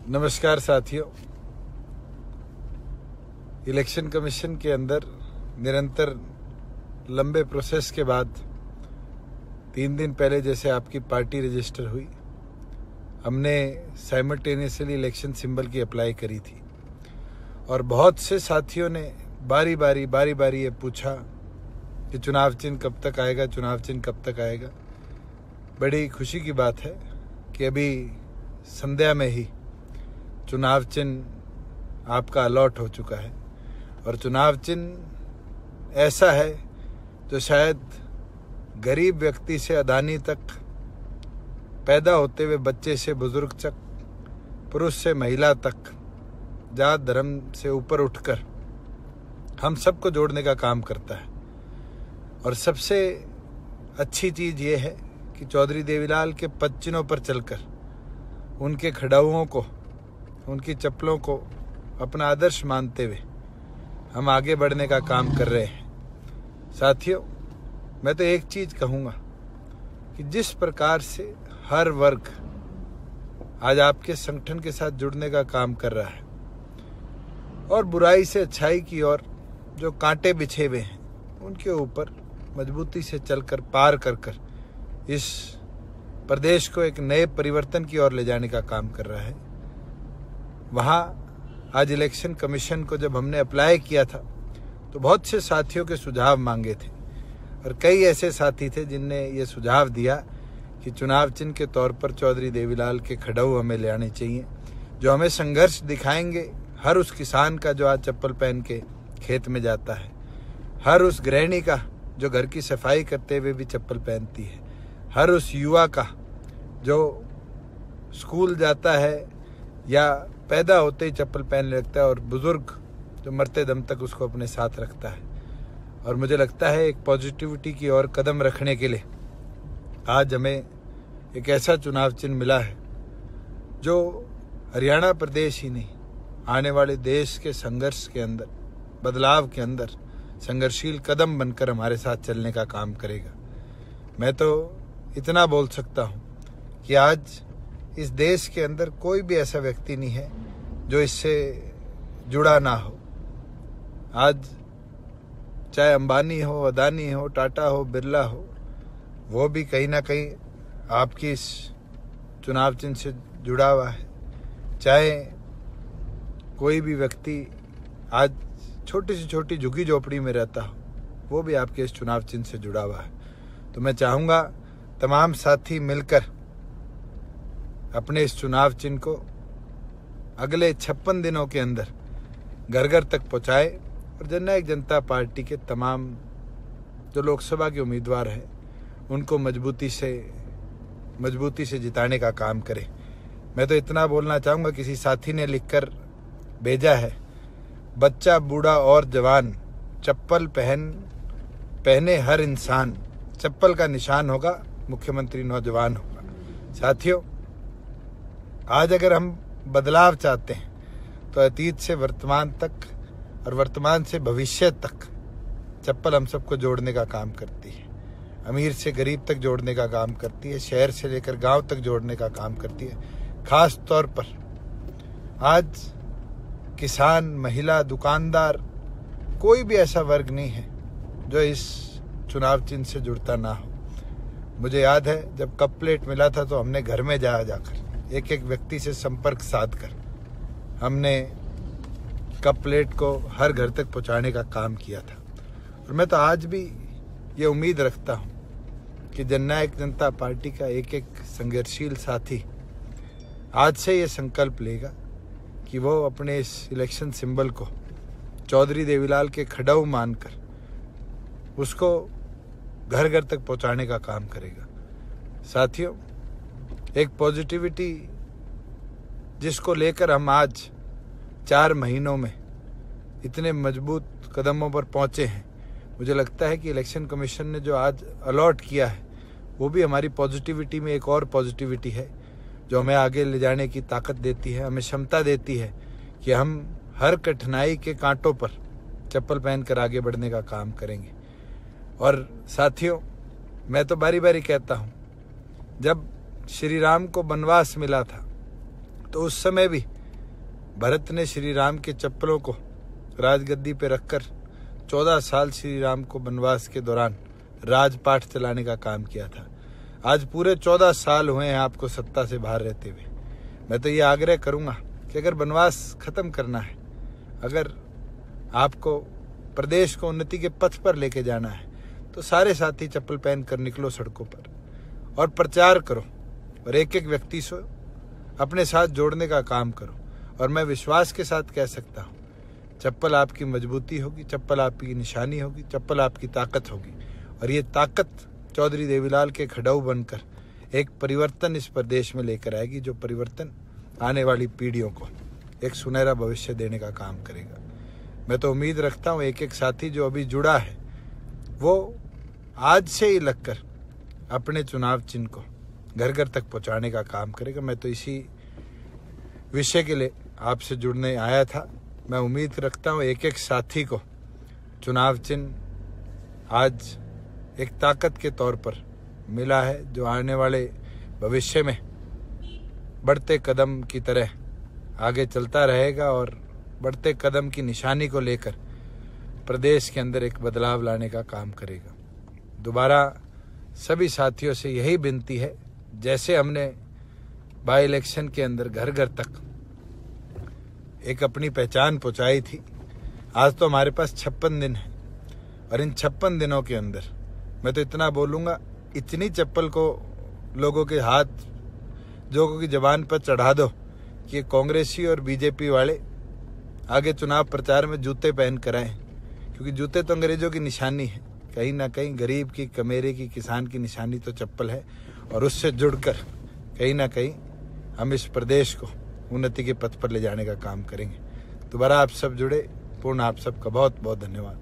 नमस्कार साथियों। Election commission के अंदर निरंतर लंबे प्रोसेस के बाद 3 दिन पहले जैसे आपकी पार्टी रजिस्टर हुई, हमने साइमल्टेनियसली इलेक्शन सिंबल की अप्लाई करी थी और बहुत से साथियों ने बारी बारी ये पूछा कि चुनाव चिन्ह कब तक आएगा, चुनाव चिन्ह कब तक आएगा। बड़ी खुशी की बात है कि अभी संध्या में ही चुनाव चिन्ह आपका अलॉट हो चुका है और चुनाव चिन्ह ऐसा है जो शायद गरीब व्यक्ति से अदानी तक, पैदा होते हुए बच्चे से बुजुर्ग तक, पुरुष से महिला तक, जात धर्म से ऊपर उठकर हम सबको जोड़ने का काम करता है। और सबसे अच्छी चीज़ ये है कि चौधरी देवीलाल के पदचिन्हों पर चलकर उनके खड़ाउओं को, उनकी चप्पलों को अपना आदर्श मानते हुए हम आगे बढ़ने का काम कर रहे हैं। साथियों, मैं तो एक चीज़ कहूँगा कि जिस प्रकार से हर वर्ग आज आपके संगठन के साथ जुड़ने का काम कर रहा है और बुराई से अच्छाई की ओर जो कांटे बिछे हुए हैं उनके ऊपर मजबूती से चलकर पार कर इस प्रदेश को एक नए परिवर्तन की ओर ले जाने का काम कर रहा है। वहाँ आज इलेक्शन कमीशन को जब हमने अप्लाई किया था तो बहुत से साथियों के सुझाव मांगे थे और कई ऐसे साथी थे जिनने ये सुझाव दिया कि चुनाव चिन्ह के तौर पर चौधरी देवीलाल के खड़ाऊ हमें ले आने चाहिए, जो हमें संघर्ष दिखाएंगे हर उस किसान का जो आज चप्पल पहन के खेत में जाता है, हर उस गृहिणी का जो घर की सफाई करते हुए भी चप्पल पहनती है, हर उस युवा का जो स्कूल जाता है या पैदा होते ही चप्पल पहनने लगता है और बुजुर्ग जो मरते दम तक उसको अपने साथ रखता है। और मुझे लगता है एक पॉजिटिविटी की ओर कदम रखने के लिए आज हमें एक ऐसा चुनाव चिन्ह मिला है जो हरियाणा प्रदेश ही नहीं, आने वाले देश के संघर्ष के अंदर, बदलाव के अंदर संघर्षशील कदम बनकर हमारे साथ चलने का काम करेगा। मैं तो इतना बोल सकता हूँ कि आज इस देश के अंदर कोई भी ऐसा व्यक्ति नहीं है जो इससे जुड़ा ना हो। आज चाहे अंबानी हो, अदानी हो, टाटा हो, बिरला हो, वो भी कहीं ना कहीं आपकी इस चुनाव चिन्ह से जुड़ा हुआ है। चाहे कोई भी व्यक्ति आज छोटी से छोटी झुग्गी झोपड़ी में रहता हो, वो भी आपके इस चुनाव चिन्ह से जुड़ा हुआ है। तो मैं चाहूँगा तमाम साथी मिलकर अपने इस चुनाव चिन्ह को अगले 56 दिनों के अंदर घर घर तक पहुँचाए और जननायक जनता पार्टी के तमाम जो लोकसभा के उम्मीदवार हैं उनको मजबूती से जिताने का काम करें। मैं तो इतना बोलना चाहूँगा, किसी साथी ने लिखकर भेजा है, बच्चा, बूढ़ा और जवान, चप्पल पहने हर इंसान, चप्पल का निशान होगा, मुख्यमंत्री नौजवान होगा। साथियों, आज अगर हम बदलाव चाहते हैं तो अतीत से वर्तमान तक और वर्तमान से भविष्य तक चप्पल हम सबको जोड़ने का काम करती है, अमीर से गरीब तक जोड़ने का काम करती है, शहर से लेकर गांव तक जोड़ने का काम करती है। खास तौर पर आज किसान, महिला, दुकानदार, कोई भी ऐसा वर्ग नहीं है जो इस चुनाव चिन्ह से जुड़ता ना हो। मुझे याद है जब कप प्लेट मिला था तो हमने घर में जाकर एक एक व्यक्ति से संपर्क साध कर हमने कप प्लेट को हर घर तक पहुंचाने का काम किया था। और मैं तो आज भी ये उम्मीद रखता हूं कि जननायक जनता पार्टी का एक एक संघर्षशील साथी आज से ये संकल्प लेगा कि वो अपने इस इलेक्शन सिंबल को चौधरी देवीलाल के खड़ाऊ मानकर उसको घर घर तक पहुंचाने का काम करेगा। साथियों, एक पॉजिटिविटी जिसको लेकर हम आज 4 महीनों में इतने मजबूत कदमों पर पहुंचे हैं, मुझे लगता है कि इलेक्शन कमीशन ने जो आज अलॉट किया है वो भी हमारी पॉजिटिविटी में एक और पॉजिटिविटी है जो हमें आगे ले जाने की ताकत देती है, हमें क्षमता देती है कि हम हर कठिनाई के कांटों पर चप्पल पहनकर आगे बढ़ने का काम करेंगे। और साथियों, मैं तो बारी बारी कहता हूँ, जब श्री राम को वनवास मिला था तो उस समय भी भरत ने श्री राम के चप्पलों को राजगद्दी पे रखकर 14 साल श्री राम को वनवास के दौरान राजपाट चलाने का काम किया था। आज पूरे 14 साल हुए हैं आपको सत्ता से बाहर रहते हुए। मैं तो ये आग्रह करूंगा कि अगर वनवास खत्म करना है, अगर आपको प्रदेश को उन्नति के पथ पर लेके जाना है, तो सारे साथी चप्पल पहन कर निकलो सड़कों पर और प्रचार करो और एक एक व्यक्ति से अपने साथ जोड़ने का काम करो। और मैं विश्वास के साथ कह सकता हूँ, चप्पल आपकी मजबूती होगी, चप्पल आपकी निशानी होगी, चप्पल आपकी ताकत होगी। और ये ताकत चौधरी देवीलाल के खड़ाऊ बनकर एक परिवर्तन इस प्रदेश में लेकर आएगी, जो परिवर्तन आने वाली पीढ़ियों को एक सुनहरा भविष्य देने का काम करेगा। मैं तो उम्मीद रखता हूँ एक एक साथी जो अभी जुड़ा है वो आज से ही लगकर अपने चुनाव चिन्ह को घर घर तक पहुंचाने का काम करेगा। मैं तो इसी विषय के लिए आपसे जुड़ने आया था। मैं उम्मीद रखता हूँ एक एक साथी को चुनाव चिन्ह आज एक ताकत के तौर पर मिला है, जो आने वाले भविष्य में बढ़ते कदम की तरह आगे चलता रहेगा और बढ़ते कदम की निशानी को लेकर प्रदेश के अंदर एक बदलाव लाने का काम करेगा। दोबारा सभी साथियों से यही विनती है, जैसे हमने बाई इलेक्शन के अंदर घर घर तक एक अपनी पहचान पहुंचाई थी, आज तो हमारे पास 56 दिन है और इन 56 दिनों के अंदर मैं तो इतना बोलूँगा, इतनी चप्पल को लोगों के हाथ, लोगों की जबान पर चढ़ा दो कि ये कांग्रेसी और बीजेपी वाले आगे चुनाव प्रचार में जूते पहन कर आए, क्योंकि जूते तो अंग्रेजों की निशानी है। कहीं ना कहीं गरीब की, कमेरे की, किसान की निशानी तो चप्पल है और उससे जुड़कर कहीं ना कहीं हम इस प्रदेश को उन्नति के पथ पर ले जाने का काम करेंगे। दोबारा आप सब जुड़े, पूर्ण आप सबका बहुत बहुत धन्यवाद।